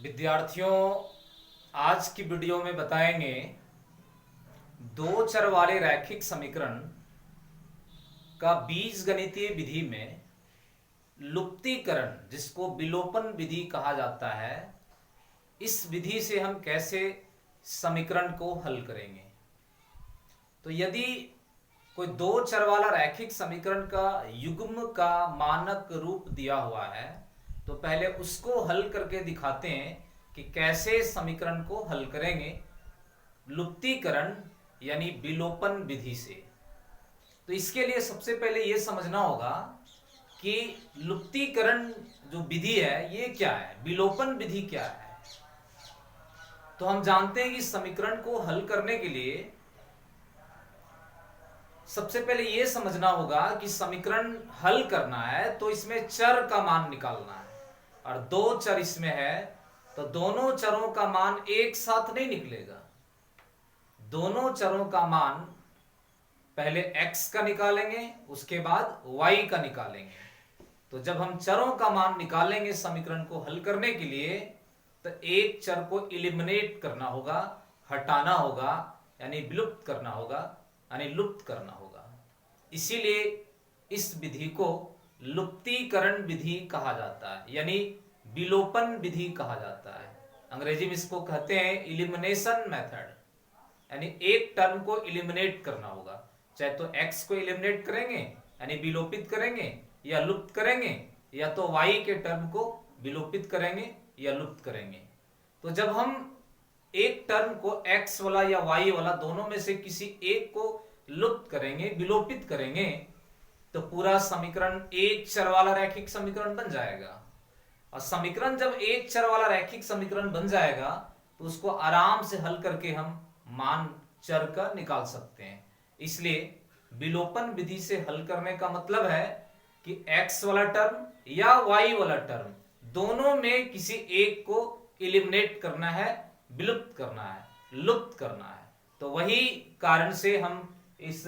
विद्यार्थियों, आज की वीडियो में बताएंगे दो चर वाले रैखिक समीकरण का बीजगणितीय विधि में लुप्तीकरण, जिसको विलोपन विधि कहा जाता है, इस विधि से हम कैसे समीकरण को हल करेंगे। तो यदि कोई दो चर वाला रैखिक समीकरण का युग्म का मानक रूप दिया हुआ है तो पहले उसको हल करके दिखाते हैं कि कैसे समीकरण को हल करेंगे लुप्तीकरण यानी विलोपन विधि से। तो इसके लिए सबसे पहले यह समझना होगा कि लुप्तीकरण जो विधि है ये क्या है, विलोपन विधि क्या है। तो हम जानते हैं कि समीकरण को हल करने के लिए सबसे पहले यह समझना होगा कि समीकरण हल करना है तो इसमें चर का मान निकालना है, और दो चर इसमें है तो दोनों चरों का मान एक साथ नहीं निकलेगा। दोनों चरों का मान पहले x का निकालेंगे, उसके बाद y का निकालेंगे। तो जब हम चरों का मान निकालेंगे समीकरण को हल करने के लिए तो एक चर को इलिमिनेट करना होगा, हटाना होगा, यानी विलुप्त करना होगा, यानी लुप्त करना होगा। इसीलिए इस विधि को लुप्तीकरण विधि कहा जाता है, यानी विलोपन विधि कहा जाता है। अंग्रेजी में इसको कहते हैं इलिमिनेशन मेथड, यानी एक टर्म को इलिमिनेट करना होगा। चाहे तो x को इलिमिनेट करेंगे यानी विलोपित करेंगे या लुप्त करेंगे, या तो y के टर्म को विलोपित करेंगे या लुप्त करेंगे। तो जब हम एक टर्म को x वाला या y वाला दोनों में से किसी एक को लुप्त करेंगे, विलोपित करेंगे, तो पूरा समीकरण एक चर वाला रैखिक समीकरण बन जाएगा। और समीकरण जब एक चर वाला रैखिक समीकरण बन जाएगा तो उसको आराम से हल करके हम मान चर का निकाल सकते हैं। इसलिए विलोपन विधि से हल करने का मतलब है कि x वाला टर्म या y वाला टर्म दोनों में किसी एक को इलिमिनेट करना है, विलुप्त करना है, लुप्त करना है। तो वही कारण से हम इस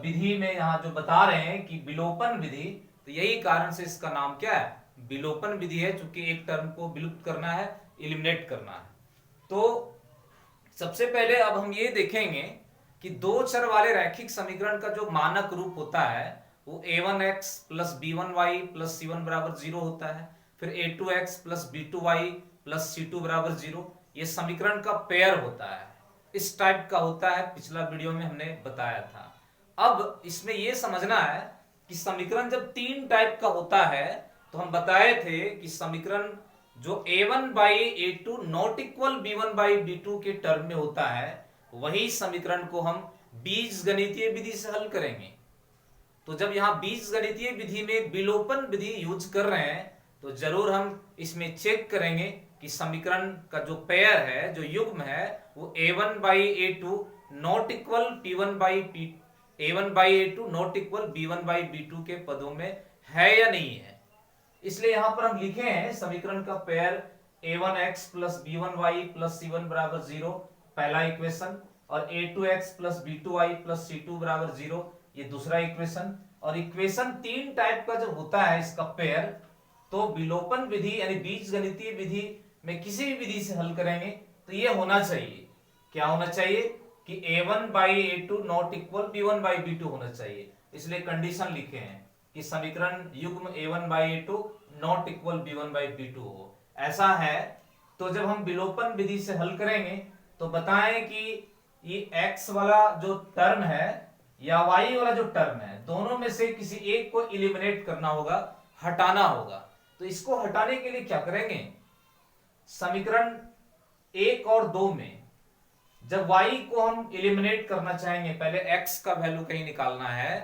विधि में यहां जो बता रहे हैं कि विलोपन विधि, तो यही कारण से इसका नाम क्या है, विलोपन विधि है, चूंकि एक टर्म को विलुप्त करना है, इलिमिनेट करना है। तो सबसे पहले अब हम ये देखेंगे कि दो चर वाले रैखिक समीकरण का जो मानक रूप होता है वो a1x plus b1y plus c1 बराबर 0 होता है। फिर a2x plus b2y plus c2 बराबर 0, ये समीकरण का पेयर होता है, इस टाइप का होता है। पिछला वीडियो में हमने बताया था। अब इसमें यह समझना है कि समीकरण जब तीन टाइप का होता है तो हम बताए थे कि समीकरण जो a1 by a2 not equal b1 by b2 के टर्म में होता है, वही समीकरण को हम बीजगणितीय विधि से हल करेंगे। तो जब यहां बीजगणितीय विधि में विलोपन विधि यूज कर रहे हैं तो जरूर हम इसमें चेक करेंगे कि समीकरण का जो पेयर है, जो युग्म है, वो a1 by a2 not equal p1 by a1 by a2 not equal b1 by b2 के पदों में है या नहीं है। इसलिए यहां पर हम लिखे हैं समीकरण का pair a1x plus b1y plus c1 बराबर 0 पहला इक्वेशन, और a2x plus b2y plus c2 बराबर 0 ये दूसरा इक्वेशन। और इक्वेशन तीन टाइप का जब होता है इसका पेयर, तो विलोपन विधि यानी बीजगणितीय विधि में किसी भी विधि से हल करेंगे तो ये होना चाहिए, क्या होना चाहिए कि a1 by a2 not equal b1 by b2 होना चाहिए। इसलिए कंडीशन लिखे हैं कि समीकरण युग्म a1 by a2 not equal b1 by b2 हो, ऐसा है। तो जब हम विलोपन विधि से हल करेंगे तो बताएं कि ये x वाला जो टर्म है या y वाला जो टर्म है, दोनों में से किसी एक को इलिमिनेट करना होगा, हटाना होगा। तो इसको हटाने के लिए क्या करेंगे, समीकरण एक और दो में जब y को हम इलिमिनेट करना चाहेंगे, पहले x का वैल्यू कहीं निकालना है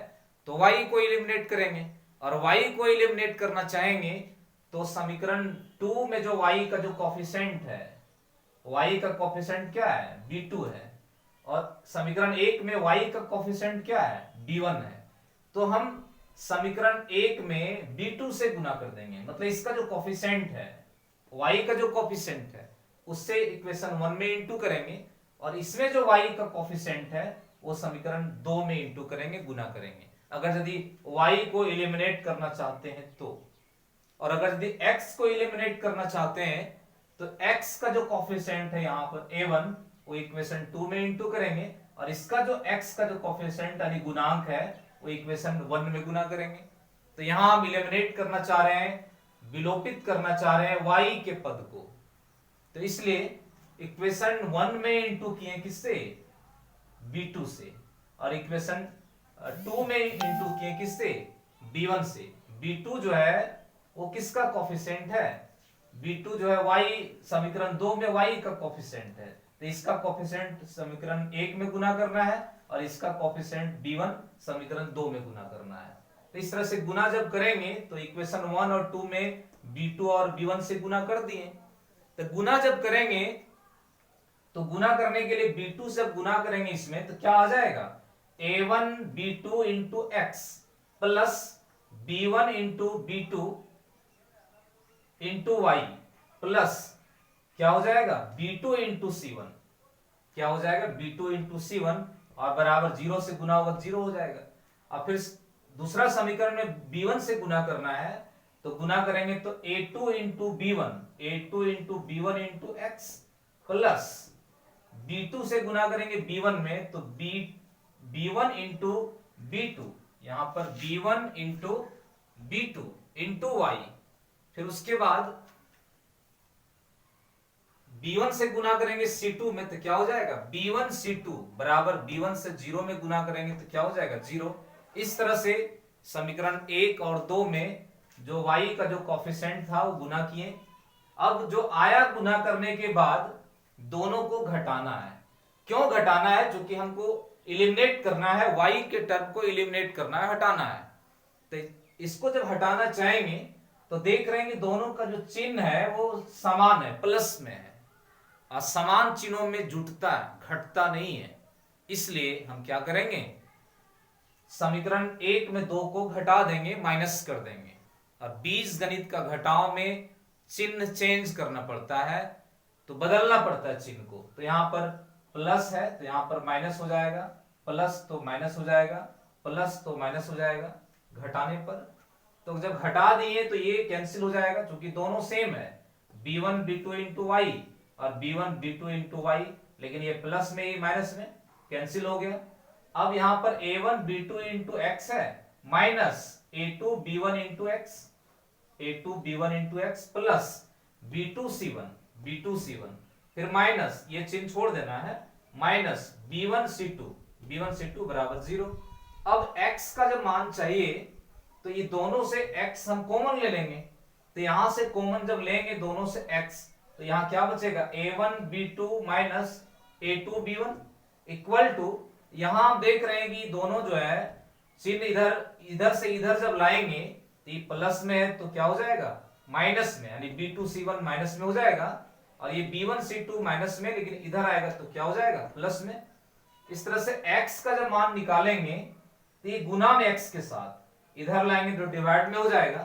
तो y को इलिमिनेट करेंगे, और y को इलिमिनेट करना चाहेंगे तो समीकरण 2 में जो y का जो कोफिशिएंट है, y का कोफिशिएंट क्या है, b2 है, और समीकरण 1 में y का कोफिशिएंट क्या है, b1 है। तो हम समीकरण 1 में b2 से गुना कर देंगे, मतलब इसका जो कोफिशिएंट है, y का जो कोफिशिएंट है, उससे इक्वेशन 1 में इंटू करेंगे, और इसमें जो y का कोफिशिएंट है वो समीकरण 2 में इंटू करेंगे, गुना करेंगे, अगर यदि y को इलिमिनेट करना चाहते हैं तो। और अगर यदि x को इलिमिनेट करना चाहते हैं तो x का जो कॉफिशिएंट है यहाँ पर a1 वो इक्वेशन 2 में इंटू करेंगे और इसका जो x का जो कॉफिशिएंट यानी गुणांक है वो इक्वेशन 1 में गुना करेंगे। तो यहां हम इलिमिनेट करना चाह रहे हैं, विलोपित करना चाह रहे हैं y के पद को। तो इसलिए इक्वेशन 1 में इंटू किए किससे, b2 से, और इक्वेशन 2 में इंटू किए किससे, b1 से। b2 जो है वो किसका कॉफिशिएंट है, b2 जो है y, समीकरण 2 में y का कॉफिशिएंट है, तो इसका कॉफिशिएंट समीकरण 1 में गुना करना है और इसका कॉफिशिएंट b1 समीकरण 2 में गुना करना है। तो इस तरह से गुना जब करेंगे तो इक्वेशन 1 और 2 में b2 और b1 से गुना कर दिए। तो गुना जब करेंगे तो गुना करने के लिए b2 से जब गुना करेंगे इसमें तो क्या आ जाएगा, a1 b2 into x plus b1 into b2 into y plus क्या हो जाएगा b2 इंटू c1, क्या हो जाएगा b2 इंटू c1 और बराबर 0 से गुना होगा 0 हो जाएगा। अब फिर दूसरा समीकरण में b1 से गुना करना है तो गुना करेंगे तो a2 into b1 into x plus b2 से गुना करेंगे b1 में तो b1 इंटू b2, यहां पर b1 into b2 into Y, फिर उसके बाद b1 से गुना करेंगे c2 में तो क्या हो जाएगा b1 c2 बराबर b1 से 0 में गुना करेंगे तो क्या हो जाएगा 0। इस तरह से समीकरण 1 और 2 में जो y का जो कॉफिशिएंट था वो गुना किए। अब जो आया गुना करने के बाद दोनों को घटाना है। क्यों घटाना है, क्योंकि हमको इलिमिनेट करना है, y के टर्म को इलिमिनेट करना है, हटाना है। तो इसको जब हटाना चाहेंगे तो देख रहे हैं कि दोनों का जो चिन्ह है वो समान है, प्लस में है। असमान चिन्हों में जुटता है, घटता नहीं है। इसलिए हम क्या करेंगे, समीकरण 1 में 2 को घटा देंगे, माइनस कर देंगे। और बीजगणित का घटाव में चिन्ह चेंज करना पड़ता है, तो बदलना पड़ता है चिन्ह को। तो यहां पर प्लस है तो यहां पर माइनस हो जाएगा, प्लस तो माइनस हो जाएगा, प्लस तो माइनस हो जाएगा घटाने पर। तो जब घटा दिए तो ये कैंसिल हो जाएगा क्योंकि दोनों सेम है, b1 b2 इंटू वाई और b1 b2 इंटू वाई, लेकिन ये प्लस में ये माइनस में कैंसिल हो गया। अब यहां पर a1 b2 इंटू एक्स है minus a2 b1 into x, a2 b1 into x plus b2 c1 फिर माइनस, ये चिन्ह छोड़ देना है, माइनस b1 c2 बराबर 0। अब x का जब मान चाहिए तो ये दोनों से x हम कॉमन ले लेंगे, तो यहां से कॉमन जब लेंगे दोनों से x तो यहां क्या बचेगा a1 b2 minus a2 b1 equal to, यहां हम देख रहे हैं कि दोनों जो है चिन्ह इधर से इधर जब लाएंगे तो ये प्लस में है तो क्या हो जाएगा माइनस में, यानी b2 c1 माइनस में हो जाएगा और ये b1 c2 माइनस में, लेकिन इधर आएगा तो क्या हो जाएगा प्लस में। इस तरह से x का जब मान निकालेंगे तो ये गुना में x के साथ इधर लाएंगे तो डिवाइड में हो जाएगा,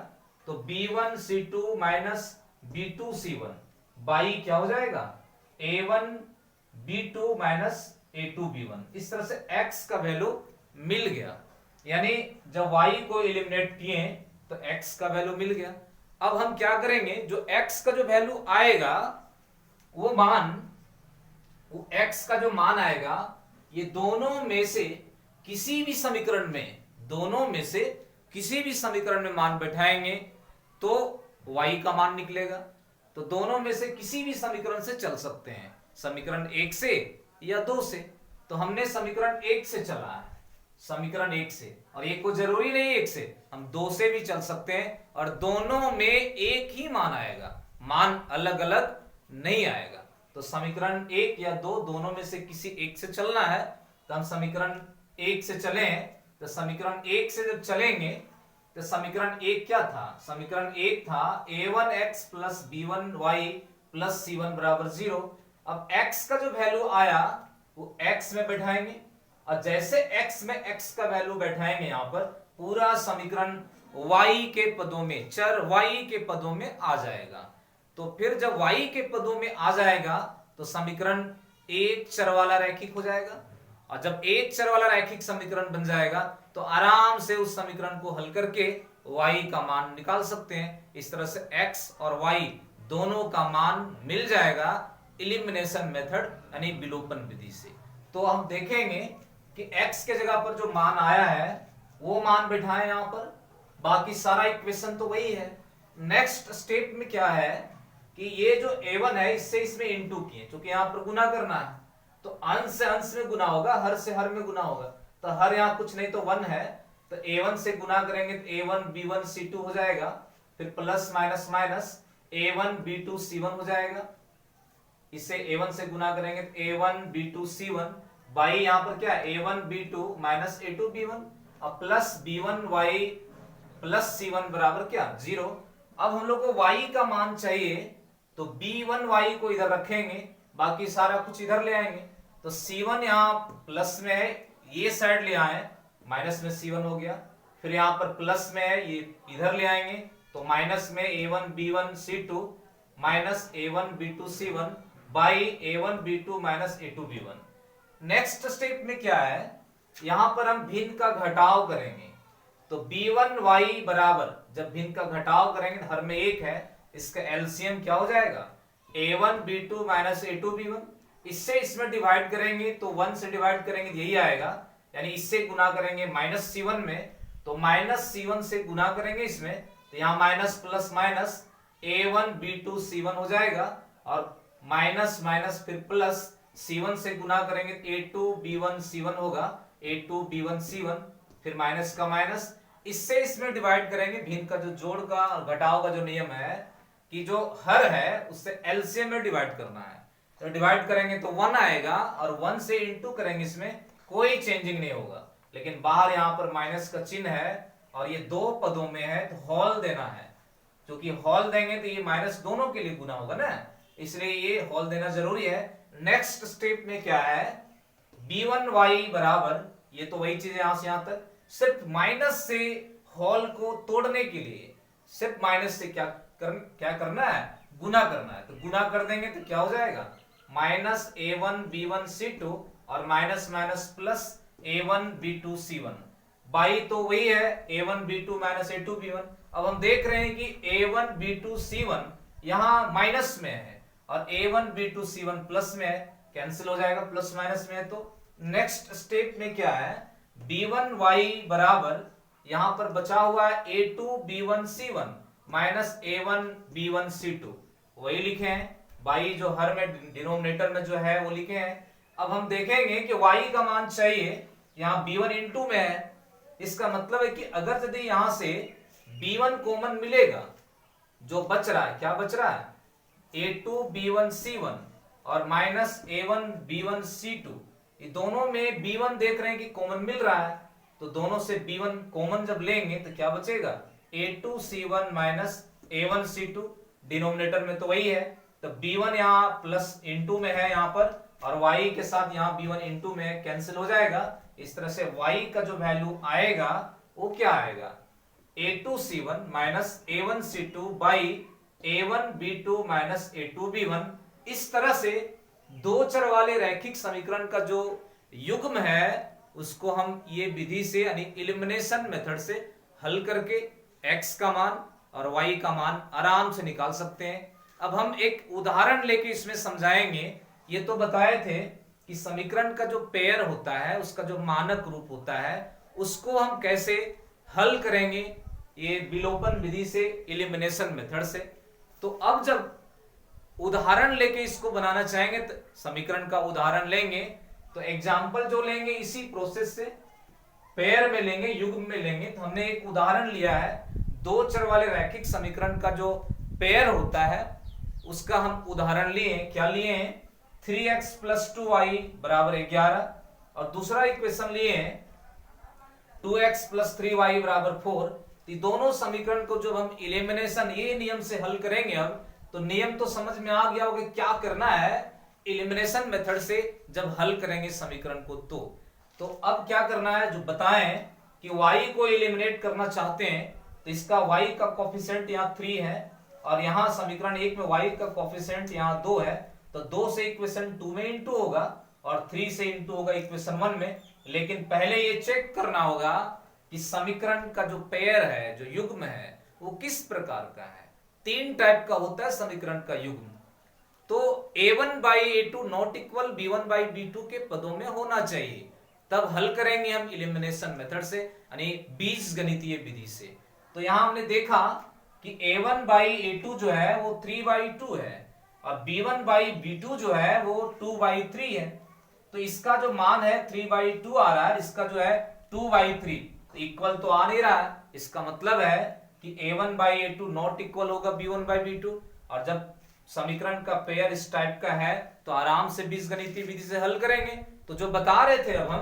तो b1 c2 minus b2 c1 by क्या हो जाएगा a1 b2 minus a2 b1। इस तरह से x का वैल्यू मिल गया, यानी जब y को एलिमिनेट किए तो x का वैल्यू मिल गया। अब हम क्या करेंगे, जो x का जो वैल्यू आएगा वो x का जो मान आएगा ये दोनों में से किसी भी समीकरण में मान बैठाएंगे तो y का मान निकलेगा। तो दोनों में से किसी भी समीकरण से चल सकते हैं, समीकरण 1 से या 2 से। तो हमने समीकरण 1 से चला है, समीकरण 1 से, और एक को जरूरी नहीं 1 से, हम 2 से भी चल सकते हैं और दोनों में एक ही मान आएगा, मान अलग अलग नहीं आएगा। तो समीकरण 1 या 2 दोनों में से किसी एक से चलना है, तो हम समीकरण 1 से चले। तो समीकरण 1 से जब चलेंगे तो समीकरण 1 क्या था, समीकरण 1 था a1x plus b1y plus c1 बराबर 0। अब x का जो वैल्यू आया वो x में बैठाएंगे और जैसे x में x का वैल्यू बैठाएंगे यहां पर पूरा समीकरण y के पदों में, चर y के पदों में आ जाएगा। तो फिर जब y के पदों में आ जाएगा तो समीकरण एक चर वाला रैखिक हो जाएगा, और जब एक चर वाला रैखिक समीकरण बन जाएगा तो आराम से उस समीकरण को हल करके y का मान निकाल सकते हैं। इस तरह से x और y दोनों का मान मिल जाएगा इलिमिनेशन मेथड यानी विलोपन विधि से। तो हम देखेंगे कि x के जगह पर जो मान आया है वो मान बिठाएं यहां पर, बाकी सारा इक्वेशन तो वही है। नेक्स्ट स्टेप में क्या है कि ये जो a1 है इससे इसमें इनटू किए, क्योंकि यहां पर गुना करना है तो अंश से अंश में गुना होगा, हर से हर में गुना होगा। तो हर यहां कुछ नहीं तो 1 है, तो a1 से गुना करेंगे तो a1 b1 c2 हो जाएगा, फिर plus minus minus a1 b2 c1 हो जाएगा। इसे a1 से गुना करेंगे तो a1 b2 c1 बाई यहां पर क्या a1 b2 minus a2 b1 और plus b1 y plus c1 बराबर क्या 0। अब हम लोग को y का मान चाहिए तो b1 y को इधर रखेंगे, बाकी सारा कुछ इधर ले आएंगे। तो c1 यहाँ प्लस में है, ये साइड ले आए माइनस में c1 हो गया, फिर यहाँ पर प्लस में है ये इधर ले आएंगे तो माइनस में a1 b1 c2 minus a1 b2 c1 by a1 b2 minus a2 b1। Next step में क्या है, यहां पर हम भिन्न का घटाव करेंगे। तो b1 y बराबर जब भिन्न का घटाव करेंगे हर में एक है, इसका एलसीएम क्या हो जाएगा a1 b2 minus a2 b1। इससे इसमें डिवाइड करेंगे तो 1 से डिवाइड करेंगे यही आएगा, यानी इससे गुना करेंगे माइनस c1 में तो माइनस c1 से गुना करेंगे इसमें तो यहाँ minus plus minus a1 b2 c1 हो जाएगा और माइनस माइनस फिर प्लस c1 से गुना करेंगे a2 b1 c1 होगा, a2 b1 c1 फिर माइनस का माइनस, इससे इसमें डिवाइड करेंगे। भिन्न का जो जोड़ का और घटाव का जो नियम है कि जो हर है उससे एलसीएम में डिवाइड करना है, तो डिवाइड करेंगे तो 1 आएगा और 1 से इंटू करेंगे, इसमें कोई चेंजिंग नहीं होगा। लेकिन बाहर यहाँ पर माइनस का चिन्ह है और ये दो पदों में है तो हॉल देना है, क्योंकि हॉल देंगे तो ये माइनस दोनों के लिए गुना होगा ना, इसलिए ये हॉल देना जरूरी है। नेक्स्ट स्टेप में क्या है b1 y बराबर, ये तो वही चीज है यहां से यहां तक, सिर्फ माइनस से हॉल को तोड़ने के लिए सिर्फ माइनस से क्या करना है गुना करना है। तो गुना कर देंगे तो क्या हो जाएगा माइनस a1 b1 c2 और minus minus plus a1 b2 c1 by तो वही है a1 b2 minus a2 b1। अब हम देख रहे हैं कि a1 b2 c1 यहां माइनस में है और a1 b2 c1 प्लस में है, कैंसिल हो जाएगा प्लस माइनस में है। तो नेक्स्ट स्टेप में क्या है b1 y बराबर यहां पर बचा हुआ है a2 b1 c1 minus a1 b1 c2, वही लिखे हैं y जो हर में डिनोमिनेटर में जो है वो लिखे हैं। अब हम देखेंगे कि y का मान चाहिए, यहाँ b1 इंटू में है, इसका मतलब है कि अगर यदि यहां से b1 कॉमन मिलेगा, जो बच रहा है क्या बच रहा है a2 b1 c1 और माइनस a1 b1 c2, ये दोनों में b1 देख रहे हैं कि कॉमन मिल रहा है, तो दोनों से b1 कॉमन जब लेंगे तो क्या बचेगा a2 c1 minus a1 c2, denominator में तो वही है। तो b1 यहाँ प्लस इंटू में है यहाँ पर और y के साथ यहाँ b1 इंटू में कैंसिल हो जाएगा। इस तरह से y का जो वैल्यू आएगा वो क्या आएगा a2 c1 minus a1 c2 by a1 b2 minus a2 b1। इस तरह से दो चर वाले रैखिक समीकरण का जो युग्म है उसको हम ये विधि से यानी इलिमिनेशन मेथड से हल करके x का मान और y का मान आराम से निकाल सकते हैं। अब हम एक उदाहरण लेके इसमें समझाएंगे। ये तो बताए थे कि समीकरण का जो पेयर होता है उसका जो मानक रूप होता है उसको हम कैसे हल करेंगे, ये विलोपन विधि से इलिमिनेशन मेथड से। तो अब जब उदाहरण लेके इसको बनाना चाहेंगे तो समीकरण का उदाहरण लेंगे, तो एग्जाम्पल जो लेंगे इसी प्रोसेस से पेयर में लेंगे, युग्म में लेंगे। तो हमने एक उदाहरण लिया है, दो चर वाले रैखिक समीकरण का जो पेयर होता है उसका हम उदाहरण लिए। क्या लिए हैं 3x प्लस 2y बराबर 11 और दूसरा इक्वेशन लिए हैं 2x प्लस 3y बराबर 4। दोनों समीकरण को जब हम इलिमिनेशन ये नियम से हल करेंगे, अब तो नियम तो समझ में आ गया होगा क्या करना है इलिमिनेशन मेथड से जब हल करेंगे समीकरण को। तो अब क्या करना है जो बताएं कि y को इलिमिनेट करना चाहते हैं तो इसका y का कोफिशिएंट यहाँ 3 है और यहाँ समीकरण 1 में y का कोफिशिएंट यहाँ 2 है, तो 2 से इक्वेशन 2 में इंटू होगा और 3 से इंटू होगा इक्वेशन 1 में। लेकिन पहले ये चेक करना होगा कि समीकरण का जो पेयर है, जो युग्म है, वो किस प्रकार का है। तीन टाइप का होता है समीकरण का युग्म। तो a1/a2 नॉट इक्वल b1/b2 के पदों में होना चाहिए, तब हल करेंगे हम इलिमिनेशन मेथड से, यानी बीज गणितीय विधि से। तो यहां हमने देखा कि a1/a2 जो है वो 3/2 है और b1/b2 जो है वो 2/3 है। तो इसका जो मान है 3/2 आ रहा है, इसका जो है 2/3, तो इक्वल तो आ नहीं रहा है। इसका मतलब है कि a1/a2 नॉट इक्वल होगा b1/b2। और जब समीकरण का पेयर इस टाइप का है तो आराम से बीजगणितीय विधि से हल करेंगे। तो जो बता रहे थे अब हम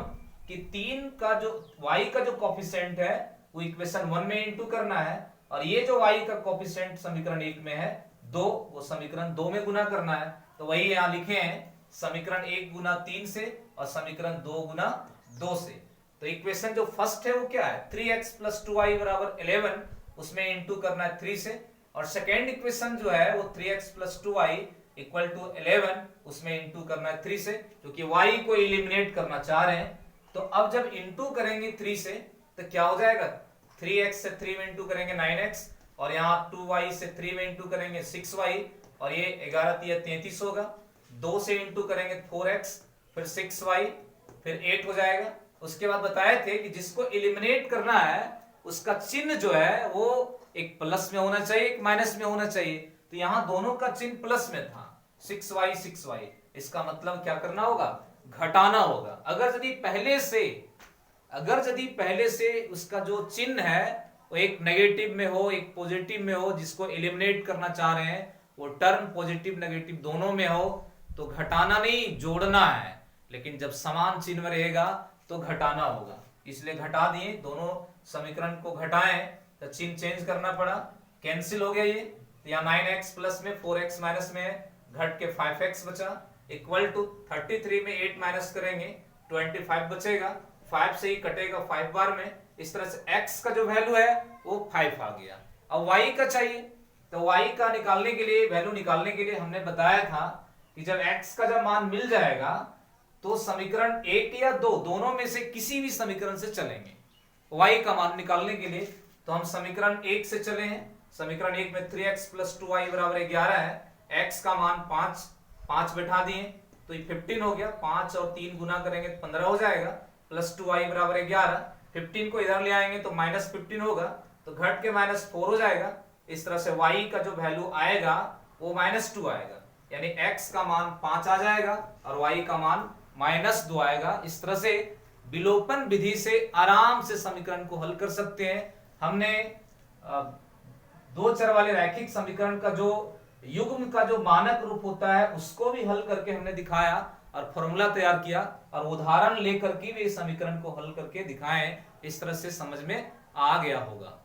कि 3 का जो y का जो कोफिशिएंट है वो इक्वेशन 1 में इंटू करना है, और ये जो y का कोफिशिएंट समीकरण 1 में है 2, वो समीकरण 2 में गुना करना है। तो वही यहां लिखे हैं, समीकरण 1 गुना 3 से और समीकरण 2 गुना 2 से। तो इक्वेशन जो फर्स्ट है वो क्या है, 3x + 2y = 11, उसमें इंटू करना है 3 से। और सेकेंड इक्वेशन जो है वो 3x + 2y = 11, उसमें इंटू करना है 3 से, क्योंकि y को एलिमिनेट करना चाह रहे हैं। तो अब जब इंटू करेंगे 3 से तो क्या हो जाएगा, 3x से 3 में इंटू करेंगे 9x, और यहाँ 2y से 3 में इंटू करेंगे 6y, और ये 11 × 33 होगा। 2 से इंटू करेंगे 4x, फिर 6y, फिर 8 हो जाएगा। उसके बाद बताए थे कि जिसको एलिमिनेट करना है उसका चिन्ह जो है वो एक प्लस में होना चाहिए, एक माइनस में होना चाहिए। तो यहां दोनों का चिन्ह प्लस में था, 6y 6y। इसका मतलब क्या करना होगा, घटाना होगा। अगर यदि पहले से उसका जो चिन्ह है वो एक नेगेटिव में हो, एक पॉजिटिव में हो, जिसको एलिमिनेट करना चाह रहे हैं वो टर्म पॉजिटिव नेगेटिव दोनों में हो, तो घटाना नहीं जोड़ना है। लेकिन जब समान चिन्ह रहेगा तो घटाना होगा, इसलिए घटा दिए, दोनों समीकरण को घटाएं तो चिन्ह चेंज करना पड़ा, कैंसिल हो गया ये। तो यहाँ 9x प्लस में 4x माइनस में है, घट के 5x बचा, इक्वल टू 33 में 8 माइनस करेंगे 25 बचेगा, 5 से ही कटेगा 5 बार में। इस तरह से x का जो वैल्यू है वो 5 आ गया। अब y का चाहिए, तो y का निकालने के लिए, वैल्यू निकालने के लिए हमने बताया था कि जब x का जब मान मिल जाएगा तो समीकरण 1 या 2 दोनों में से किसी भी समीकरण से चलेंगे y का मान निकालने के लिए। तो हम समीकरण 1 से चले हैं। समीकरण 1 में 3x + 2y = 11 है, x का मान 5 बैठा दिए तो ये 15 हो गया। 5 और 3 गुना करेंगे तो 15 हो जाएगा, प्लस 2y = 11। 15 को इधर ले आएंगे तो -15 होगा, तो घट के -4 हो जाएगा। इस तरह से y का जो वैल्यू आएगा वो -2 आएगा, यानी x का मान 5 आ जाएगा और y का मान -2 आएगा। इस तरह से विलोपन विधि से आराम से समीकरण को हल कर सकते हैं। हमने 2 चर वाले रैखिक समीकरण का जो युग्म का जो मानक रूप होता है उसको भी हल करके हमने दिखाया और फॉर्मूला तैयार किया, और उदाहरण लेकर के भी इस समीकरण को हल करके दिखाएं। इस तरह से समझ में आ गया होगा।